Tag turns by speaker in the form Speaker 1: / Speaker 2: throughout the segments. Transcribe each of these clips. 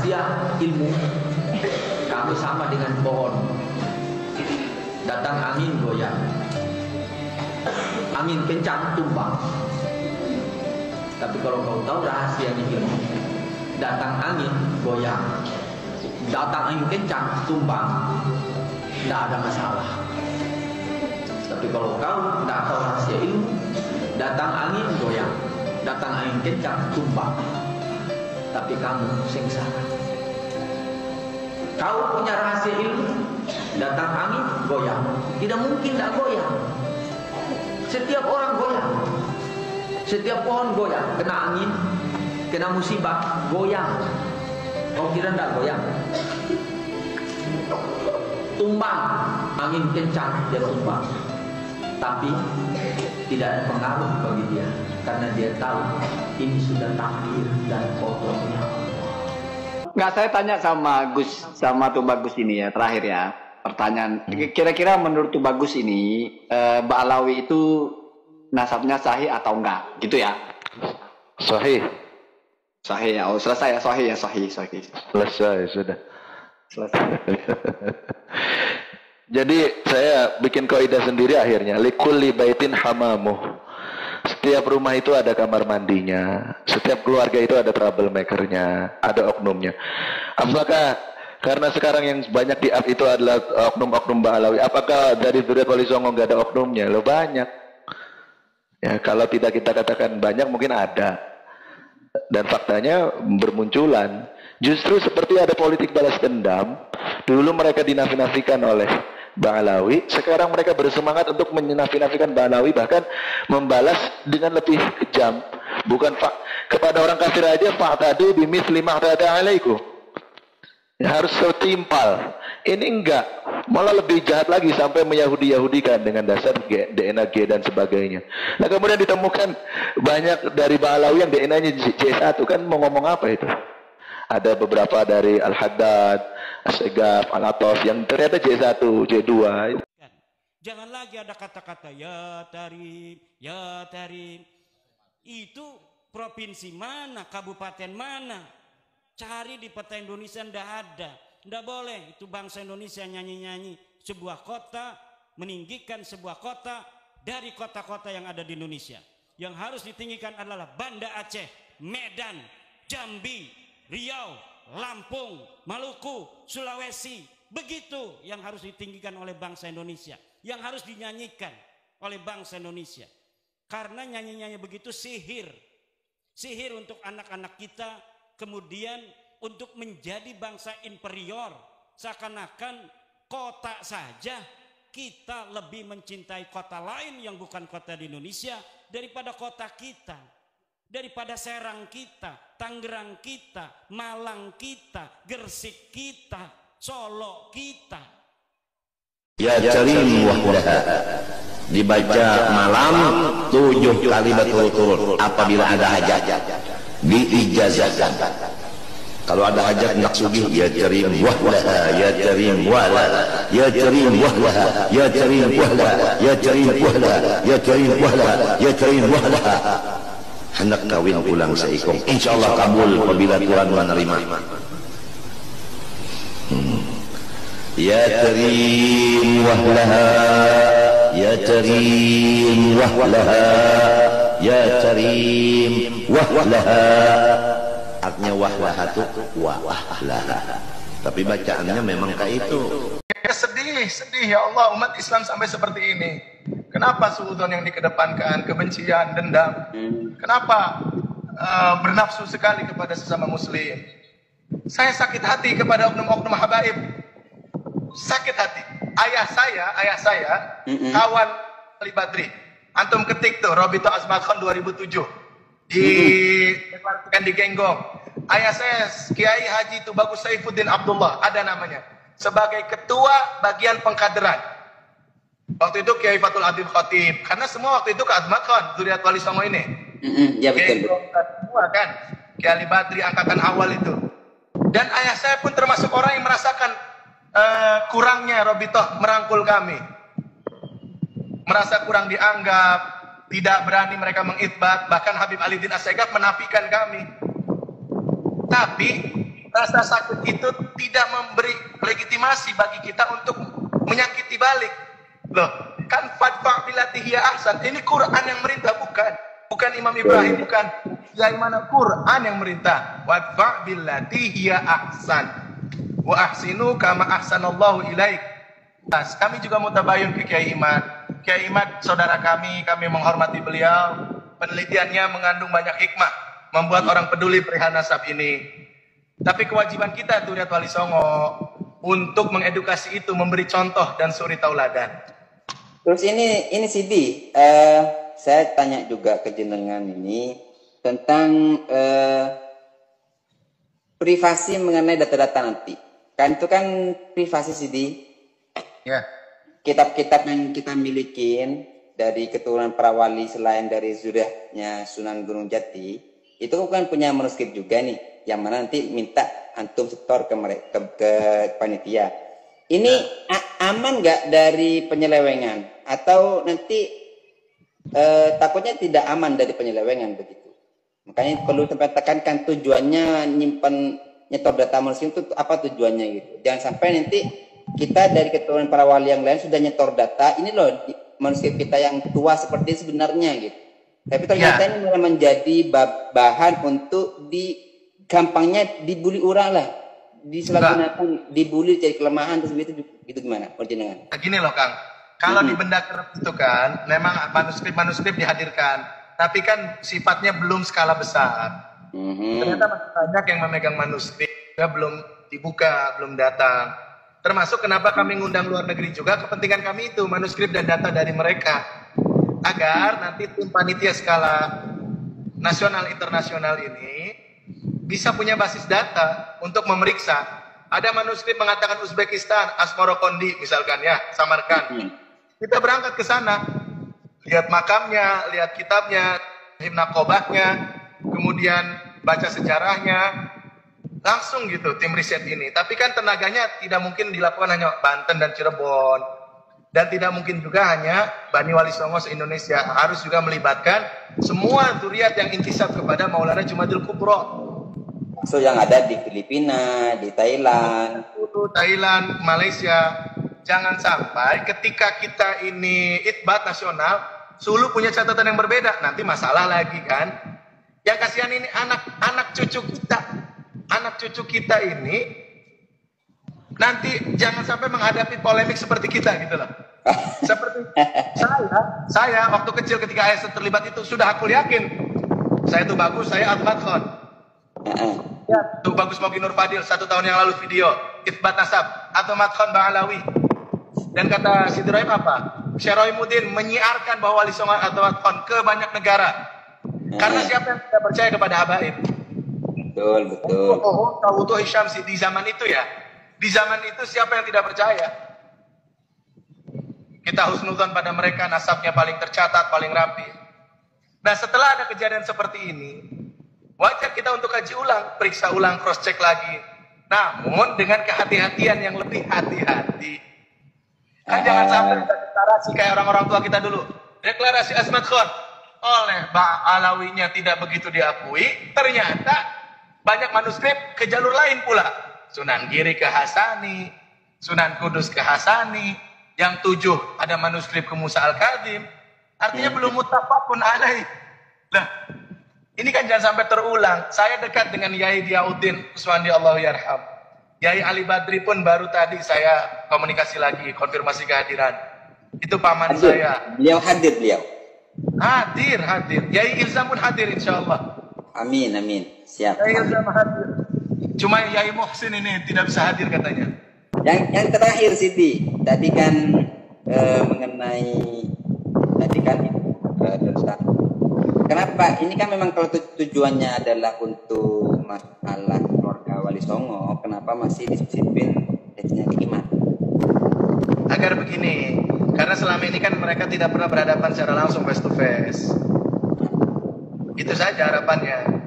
Speaker 1: rahasia ilmu, kamu sama dengan pohon. Datang angin goyang, angin kencang tumbang. Tapi kalau kau tahu rahasianya ilmu, datang angin goyang, datang angin kencang tumbang, tidak ada masalah. Tapi kalau kau tidak tahu rahasia ilmu, datang angin goyang, datang angin kencang tumbang, tapi kamu sengsara. Kau punya rahasia ilmu, datang angin goyang, tidak mungkin tidak goyang. Setiap orang goyang, setiap pohon goyang, kena angin, kena musibah, goyang. Kau kira tidak goyang? Tumbang, angin kencang dia tumbang, tapi tidak ada pengaruh bagi dia, karena dia tahu ini sudah takdir dan kodratnya.
Speaker 2: Nggak, saya tanya sama Gus, sama Tubagus ini ya, terakhir ya, pertanyaan. Kira-kira menurut Tubagus ini, Mbak Alawi itu nasabnya sahih atau enggak? Gitu ya?
Speaker 3: Sahih.
Speaker 2: Sahih ya, oh selesai ya, sahih ya, sahih.
Speaker 3: Selesai, sudah.
Speaker 2: Selesai.
Speaker 3: Jadi saya bikin kaidah sendiri akhirnya. Likulli baitin hamamuh. Setiap rumah itu ada kamar mandinya. Setiap keluarga itu ada troublemakernya, ada oknumnya. Apakah karena sekarang yang banyak di itu adalah oknum-oknum Mbak Alawi, apakah dari Zuriat Wali Songo nggak ada oknumnya? Lo banyak. Ya, kalau tidak kita katakan banyak, mungkin ada. Dan faktanya bermunculan. Justru seperti ada politik balas dendam. Dulu mereka dinafi-nafikan oleh Mbak Alawi, sekarang mereka bersemangat untuk menafi-nafikan Mbak Alawi, bahkan membalas dengan lebih kejam. Bukan kepada orang kafir aja, fa'tadu bimithli ma'tada alaikum. Ya, harus setimpal. Ini enggak, malah lebih jahat lagi sampai meyahudi-yahudikan dengan dasar DNA G dan sebagainya. Nah kemudian ditemukan banyak dari Mbak Alawi yang DNA-nya J1, kan mau ngomong apa itu? Ada beberapa dari Al-Haddad, As-Segaf, Al-Atos yang ternyata J1, J2.
Speaker 4: Jangan lagi ada kata-kata ya tarim. Itu provinsi mana, kabupaten mana? Cari di peta Indonesia, ndak ada. Ndak boleh itu bangsa Indonesia nyanyi-nyanyi sebuah kota, meninggikan sebuah kota dari kota-kota yang ada di Indonesia. Yang harus ditinggikan adalah Banda Aceh, Medan, Jambi, Riau, Lampung, Maluku, Sulawesi. Begitu yang harus ditinggikan oleh bangsa Indonesia, yang harus dinyanyikan oleh bangsa Indonesia. Karena nyanyi-nyanyi begitu sihir untuk anak-anak kita, kemudian untuk menjadi bangsa inferior. Seakan-akan kota saja kita lebih mencintai kota lain yang bukan kota di Indonesia daripada kota kita, daripada Serang kita, Tangerang kita, Malang kita, Gresik kita, Solo kita.
Speaker 5: Ya Karim wahdaha dibaca malam 7 kali berturut-turut apabila ada hajat diijazahkan. Kalau ada hajat nak sugih, ya Karim wahdaha, ya Karim wahdaha, ya Karim wahdaha, ya Karim wahdaha, ya Karim wahdaha, ya Karim wahdaha, ya Karim wahdaha. Hendak kawin pulang seikong, insyaallah kabul apabila Tuhan menerima. Ya Karim wahdaha, ya Karim wahdaha, ya Karim wahdaha. Artinya wahdaha itu wahdaha, tapi bacaannya memang kayak itu.
Speaker 6: Sedih ya Allah, umat Islam sampai seperti ini. Kenapa suudzon yang dikedepankan, kebencian, dendam? Kenapa bernafsu sekali kepada sesama muslim? Saya sakit hati kepada oknum-oknum habaib. Sakit hati. Ayah saya kawan Ali Badri. Antum ketik tuh Robito Azmakon 2007 di Genggong. Ayah saya Kiai Haji Tubagus Saifuddin Abdullah, ada namanya, sebagai ketua bagian pengkaderan. Waktu itu Kiai Fatul Adil Khatib, karena semua waktu itu ke Azmakon, Zuriat Wali Songo ini.
Speaker 2: Ya betul.
Speaker 6: Semua kan, Kiai Ali Badri angkatan awal itu. Dan ayah saya pun termasuk orang yang merasakan kurangnya Robitoh merangkul kami, merasa kurang dianggap, tidak berani mereka mengitbat, bahkan Habib Ali Din As-Segaf menafikan kami. Tapi rasa sakit itu tidak memberi legitimasi bagi kita untuk menyakiti balik. Loh, kan fadfa' billati hiya ahsan. Ini Quran yang merintah, bukan Imam Ibrahim, bukan Kiai mana, Quran yang merintah. Wadfa' billati hiya ahsan wa ahsinu kama ahsanallahu ilaik. Kami juga mutabayun ke Kiai Imad. Kiai Imad saudara kami menghormati beliau. Penelitiannya mengandung banyak hikmah, membuat orang peduli perihal nasab ini. Tapi kewajiban kita tuh Riyad Wali Songo untuk mengedukasi itu, memberi contoh dan suri tauladan.
Speaker 7: Terus ini Sidi, saya tanya juga ke jenengan ini tentang privasi mengenai data-data nanti. Kan itu kan privasi Sidi.
Speaker 6: Ya.
Speaker 7: Kitab-kitab yang kita milikin dari keturunan para wali selain dari zuriatnya Sunan Gunung Jati, itu kan punya manuskrip juga nih, yang mana nanti minta antum setor ke panitia. Ini aman nggak dari penyelewengan? Atau nanti takutnya tidak aman dari penyelewengan begitu? Makanya perlu sampai tekankan tujuannya nyetor data manuskrip itu apa tujuannya gitu. Jangan sampai nanti kita dari keturunan para wali yang lain sudah nyetor data, ini loh manuskrip kita yang tua seperti ini sebenarnya gitu. Tapi ternyata ini malah menjadi bahan untuk gampangnya dibully orang lah, disalahgunakan, dibully jadi kelemahan terus gitu gimana perjenengan?
Speaker 6: Gini loh Kang, kalau di benda kerep itu kan memang manuskrip dihadirkan, tapi kan sifatnya belum skala besar. Ternyata masih banyak yang memegang manuskrip, ya belum dibuka, belum datang. Termasuk kenapa kami ngundang luar negeri juga, kepentingan kami itu manuskrip dan data dari mereka, agar nanti tim panitia skala nasional internasional ini bisa punya basis data untuk memeriksa. Ada manuskrip mengatakan Uzbekistan, Asmarokondi misalkan ya, Samarkand. Kita berangkat ke sana, lihat makamnya, lihat kitabnya, himnaqobahnya, kemudian baca sejarahnya, langsung gitu tim riset ini. Tapi kan tenaganya tidak mungkin dilakukan hanya Banten dan Cirebon, dan tidak mungkin juga hanya Bani Wali Songo se-Indonesia. Harus juga melibatkan semua zuriat yang intisab kepada Maulana Jumadil Kubro.
Speaker 7: So yang ada di Filipina, di Thailand,
Speaker 6: Malaysia. Jangan sampai ketika kita ini itbat nasional, Sulu punya catatan yang berbeda, nanti masalah lagi kan. Yang kasihan ini anak cucu kita. Anak cucu kita ini nanti jangan sampai menghadapi polemik seperti kita gitu loh. Seperti saya waktu kecil ketika ayah terlibat itu sudah aku yakin saya itu bagus, saya Al-Madkhon. Ya, tuh bagus Mogi Nur Fadil 1 tahun yang lalu video Itsbat Nasab atau Madkhon Ba'alawi. Dan kata Sidi Rohim apa? Syekh Rohimuddin menyiarkan bahwa Wali Songo atau Madkhon ke banyak negara. Karena siapa yang tidak percaya kepada habaib?
Speaker 7: Betul.
Speaker 6: Tahu Hisham di zaman itu ya. Di zaman itu siapa yang tidak percaya? Kita husnudzon pada mereka, nasabnya paling tercatat, paling rapi. Nah setelah ada kejadian seperti ini, wajar kita untuk kaji ulang, periksa ulang, cross check lagi. Namun dengan kehati-hatian yang lebih hati-hati. Kan jangan sampai kita deklarasi kayak orang-orang tua kita dulu. Deklarasi Asmat Khon oleh Ba'alawinya tidak begitu diakui, ternyata banyak manuskrip ke jalur lain pula. Sunan Giri ke Hasani, Sunan Kudus ke Hasani, yang 7 ada manuskrip ke Musa Al-Kadhim. Artinya belum muttafaqun alaih. Nah, ini kan jangan sampai terulang. Saya dekat dengan Yai Diauddin Uswandi Allahu yarham. Yai Ali Badri pun baru tadi saya komunikasi lagi, konfirmasi kehadiran. Itu paman saya.
Speaker 7: Beliau hadir.
Speaker 6: Hadir. Yai Ilzam pun hadir insyaallah.
Speaker 7: Amin. Siap.
Speaker 6: Yai Ilzam hadir. Cuma Yai Muhsin ini tidak bisa hadir katanya.
Speaker 7: Yang terakhir Siti, tadi kan mengenai tentang kenapa ini kan memang kalau tujuannya adalah untuk masalah keluarga Wali Songo, kenapa masih disipin teksnya hikmah?
Speaker 6: Agar begini, karena selama ini kan mereka tidak pernah berhadapan secara langsung face to face. Itu saja harapannya.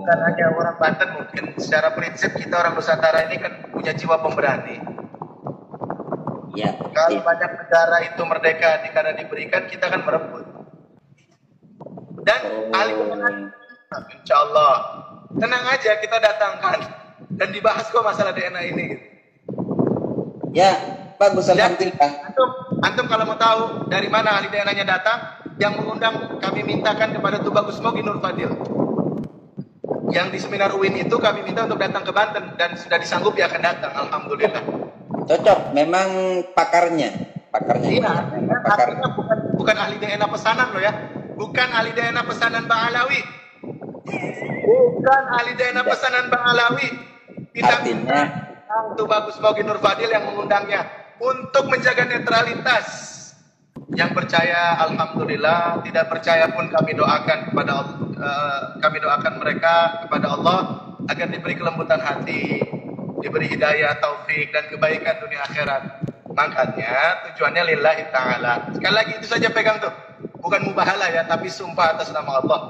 Speaker 6: Bukan hanya orang Banten, mungkin secara prinsip kita orang Nusantara ini kan punya jiwa pemberani.
Speaker 7: Ya.
Speaker 6: Kalau banyak negara itu merdeka karena diberikan, kita kan merebut. Dan ahli insya Allah tenang aja, kita datangkan dan dibahas kok masalah DNA ini.
Speaker 7: Ya, bagus, alhamdulillah.
Speaker 6: Antum kalau mau tahu dari mana ahli DNA-nya datang, yang mengundang kami mintakan kepada Tubagus Mogi Nur Fadil. Yang di seminar UIN itu kami minta untuk datang ke Banten dan sudah disanggupi akan datang, alhamdulillah.
Speaker 7: Cocok, memang pakarnya.
Speaker 6: Iya, pakarnya bukan ahli DNA pesanan loh ya. Bukan ahli DNA pesanan Mbak Alawi. Bukan ahli DNA pesanan Mbak Alawi.
Speaker 7: Artinya
Speaker 6: Tubagus Mogi Nur Fadil yang mengundangnya untuk menjaga netralitas. Yang percaya alhamdulillah, tidak percaya pun kami doakan kepada kami doakan mereka kepada Allah agar diberi kelembutan hati, diberi hidayah, taufik dan kebaikan dunia akhirat. Makanya tujuannya lillahi ta'ala. Sekali lagi itu saja pegang tuh. Bukan mubahalah ya, tapi sumpah atas nama Allah.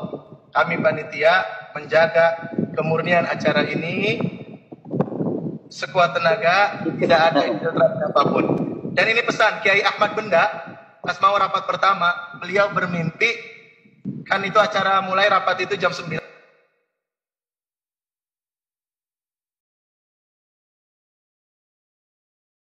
Speaker 6: Kami panitia menjaga kemurnian acara ini sekuat tenaga, tidak ada infiltrasi apapun. Dan ini pesan Kiai Ahmad Benda, pas mau rapat pertama, beliau bermimpi, kan itu acara mulai rapat itu jam 9.